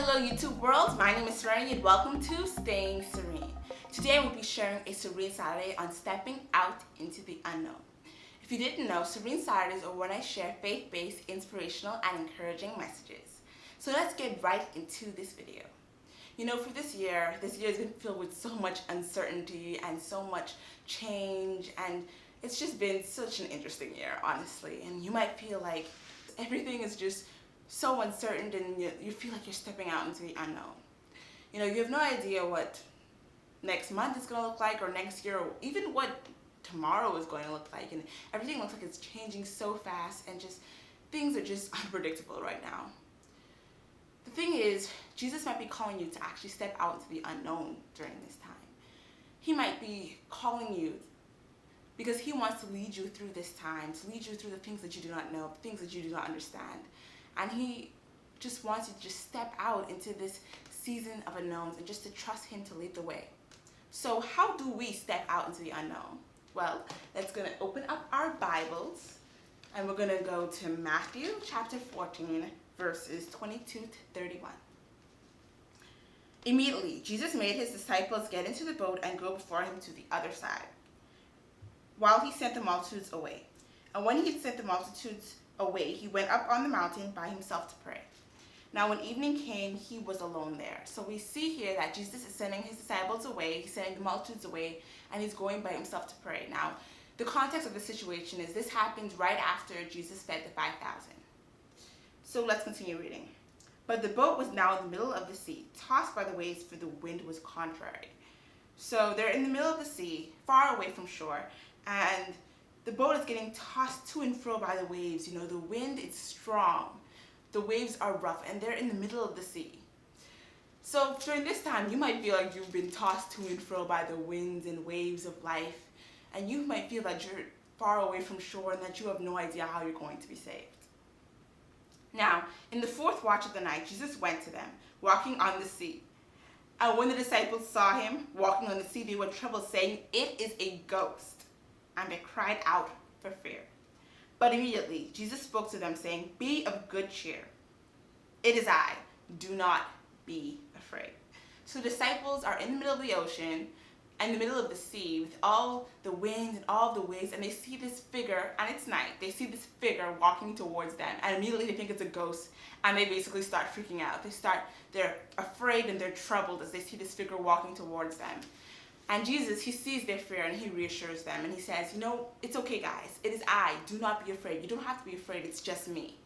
Hello YouTube world, my name is Serene and welcome to Staying Serene. Today we'll be sharing a Serene Saturday on stepping out into the unknown. If you didn't know, Serene Saturdays are when I share faith-based, inspirational and encouraging messages. So let's get right into this video. You know, for this year has been filled with so much uncertainty and so much change, and it's just been such an interesting year, honestly. And you might feel like everything is just so uncertain and you feel like you're stepping out into the unknown. You know, you have no idea what next month is going to look like, or next year, or even what tomorrow is going to look like, and everything looks like it's changing so fast, and just things are just unpredictable right now. The thing is, Jesus might be calling you to actually step out into the unknown during this time. He might be calling you because he wants to lead you through this time, to lead you through the things that you do not know, the things that you do not understand. And he just wants you to just step out into this season of unknowns and just to trust him to lead the way. So how do we step out into the unknown? Well, let's gonna open up our Bibles and we're gonna go to Matthew chapter 14, verses 22 to 31. Immediately, Jesus made his disciples get into the boat and go before him to the other side, while he sent the multitudes away. And when he had sent the multitudes away, he went up on the mountain by himself to pray. Now when evening came, he was alone there. So we see here that Jesus is sending his disciples away, he's sending the multitudes away, and he's going by himself to pray. Now, the context of the situation is this happens right after Jesus fed the 5,000. So let's continue reading. But the boat was now in the middle of the sea, tossed by the waves, for the wind was contrary. So they're in the middle of the sea, far away from shore, and the boat is getting tossed to and fro by the waves. You know, the wind is strong, the waves are rough, and they're in the middle of the sea. So during this time, you might feel like you've been tossed to and fro by the winds and waves of life, and you might feel that you're far away from shore and that you have no idea how you're going to be saved. Now, in the fourth watch of the night, Jesus went to them, walking on the sea. And when the disciples saw him walking on the sea, they were troubled, saying, "It is a ghost." And they cried out for fear. But immediately Jesus spoke to them, saying, "Be of good cheer. It is I. Do not be afraid." So the disciples are in the middle of the ocean, in the middle of the sea, with all the winds and all the waves, and they see this figure, and it's night. They see this figure walking towards them, and immediately they think it's a ghost, and they basically start freaking out. They're afraid and they're troubled as they see this figure walking towards them. And Jesus, he sees their fear and he reassures them, and he says, you know, it's okay guys, it is I, do not be afraid. You don't have to be afraid, it's just me,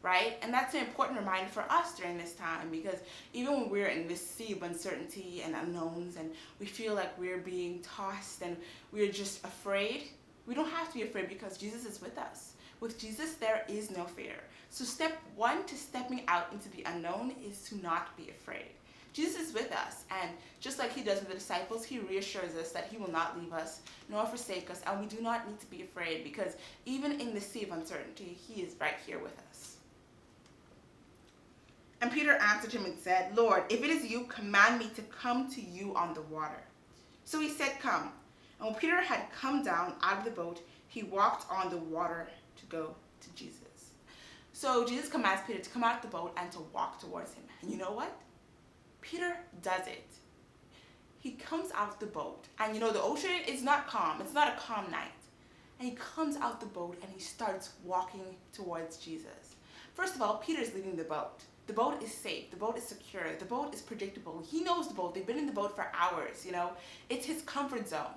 right? And that's an important reminder for us during this time, because even when we're in this sea of uncertainty and unknowns and we feel like we're being tossed and we're just afraid, we don't have to be afraid because Jesus is with us. With Jesus, there is no fear. So step one to stepping out into the unknown is to not be afraid. Jesus is with us, and just like he does with the disciples, he reassures us that he will not leave us nor forsake us, and we do not need to be afraid, because even in the sea of uncertainty, he is right here with us. And Peter answered him and said, "Lord, if it is you, command me to come to you on the water." So he said, "Come." And when Peter had come down out of the boat, he walked on the water to go to Jesus. So Jesus commands Peter to come out of the boat and to walk towards him. And you know what? Peter does it. He comes out the boat, and you know, the ocean is not calm. It's not a calm night. And he comes out the boat and he starts walking towards Jesus. First of all, Peter's leading the boat. The boat is safe. The boat is secure. The boat is predictable. He knows the boat. They've been in the boat for hours, you know. It's his comfort zone.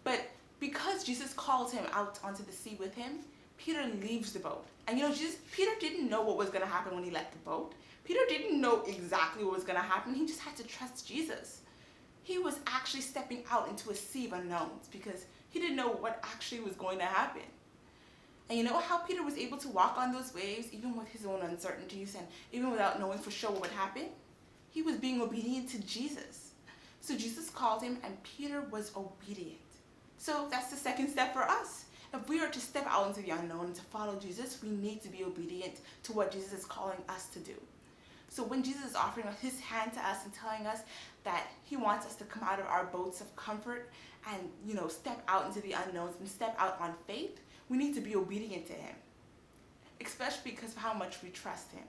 But because Jesus calls him out onto the sea with him, Peter leaves the boat. And you know, Peter didn't know what was going to happen when he left the boat. Peter didn't know exactly what was going to happen. He just had to trust Jesus. He was actually stepping out into a sea of unknowns because he didn't know what actually was going to happen. And you know how Peter was able to walk on those waves even with his own uncertainties and even without knowing for sure what would happen? He was being obedient to Jesus. So Jesus called him and Peter was obedient. So that's the second step for us. If we are to step out into the unknown and to follow Jesus, we need to be obedient to what Jesus is calling us to do. So when Jesus is offering his hand to us and telling us that he wants us to come out of our boats of comfort and, you know, step out into the unknowns and step out on faith, we need to be obedient to him, especially because of how much we trust him.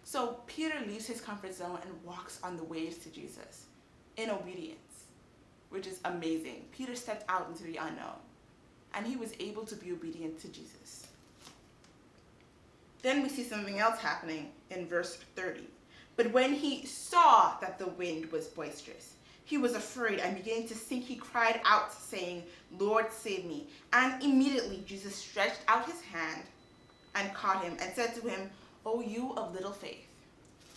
So Peter leaves his comfort zone and walks on the waves to Jesus in obedience, which is amazing. Peter stepped out into the unknown, and he was able to be obedient to Jesus. Then we see something else happening in verse 30. But when he saw that the wind was boisterous, he was afraid, and beginning to sink, he cried out, saying, Lord, save me. And immediately Jesus stretched out his hand and caught him and said to him, O you of little faith,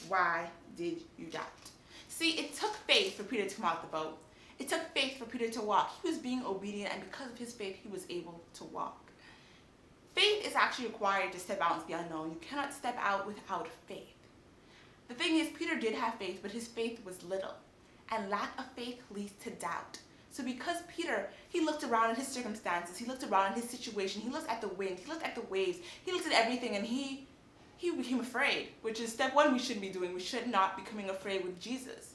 why did you doubt? See, it took faith for Peter to come out the boat. It took faith for Peter to walk. He was being obedient, and because of his faith, he was able to walk. Faith is actually required to step out into the unknown. You cannot step out without faith. The thing is, Peter did have faith, but his faith was little. And lack of faith leads to doubt. So because Peter, he looked around at his circumstances, he looked around at his situation, he looked at the wind, he looked at the waves, he looked at everything, and he became afraid, which is step one we shouldn't be doing. We should not be becoming afraid with Jesus.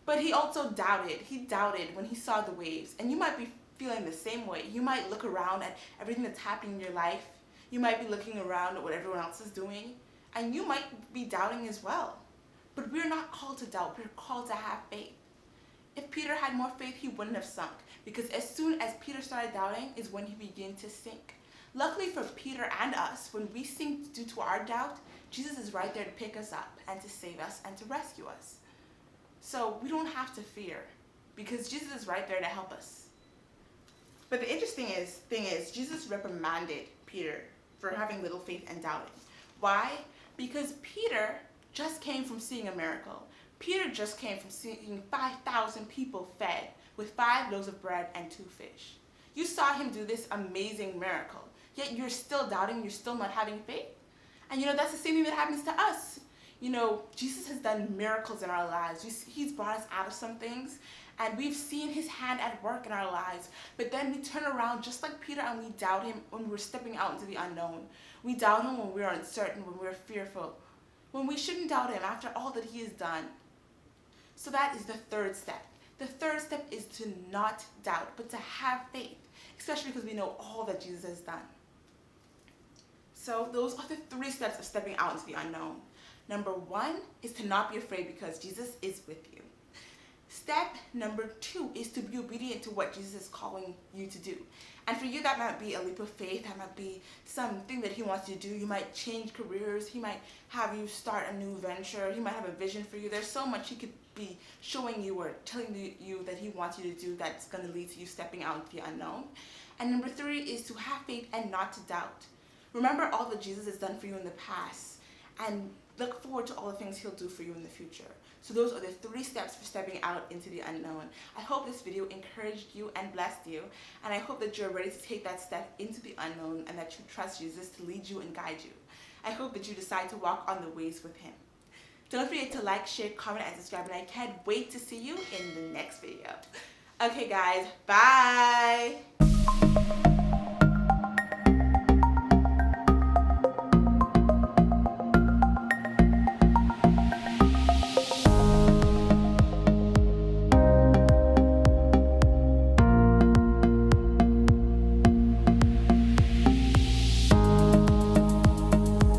But he also doubted. He doubted when he saw the waves. And you might be feeling the same way. You might look around at everything that's happening in your life. You might be looking around at what everyone else is doing. And you might be doubting as well. But we're not called to doubt. We're called to have faith. If Peter had more faith, he wouldn't have sunk. Because as soon as Peter started doubting is when he began to sink. Luckily for Peter and us, when we sink due to our doubt, Jesus is right there to pick us up and to save us and to rescue us. So we don't have to fear because Jesus is right there to help us. But the interesting thing is, Jesus reprimanded Peter for having little faith and doubting. Why? Because Peter just came from seeing a miracle. Peter just came from seeing 5,000 people fed with 5 loaves of bread and 2 fish. You saw him do this amazing miracle, yet you're still doubting, you're still not having faith. And that's the same thing that happens to us. Jesus has done miracles in our lives. He's brought us out of some things, and we've seen his hand at work in our lives. But then we turn around just like Peter and we doubt him when we're stepping out into the unknown. We doubt him when we're uncertain, when we're fearful, when we shouldn't doubt him after all that he has done. So that is the third step. The third step is to not doubt, but to have faith, especially because we know all that Jesus has done. So those are the 3 steps of stepping out into the unknown. Number 1 is to not be afraid because Jesus is with you. Step number 2 is to be obedient to what Jesus is calling you to do. And for you, that might be a leap of faith. That might be something that he wants you to do. You might change careers. He might have you start a new venture. He might have a vision for you. There's so much he could be showing you or telling you that he wants you to do that's going to lead to you stepping out into the unknown. And number 3 is to have faith and not to doubt. Remember all that Jesus has done for you in the past, and look forward to all the things he'll do for you in the future. So those are the 3 steps for stepping out into the unknown. I hope this video encouraged you and blessed you, and I hope that you're ready to take that step into the unknown and that you trust Jesus to lead you and guide you. I hope that you decide to walk on the ways with him. Don't forget to like, share, comment, and subscribe, and I can't wait to see you in the next video. Okay guys, bye!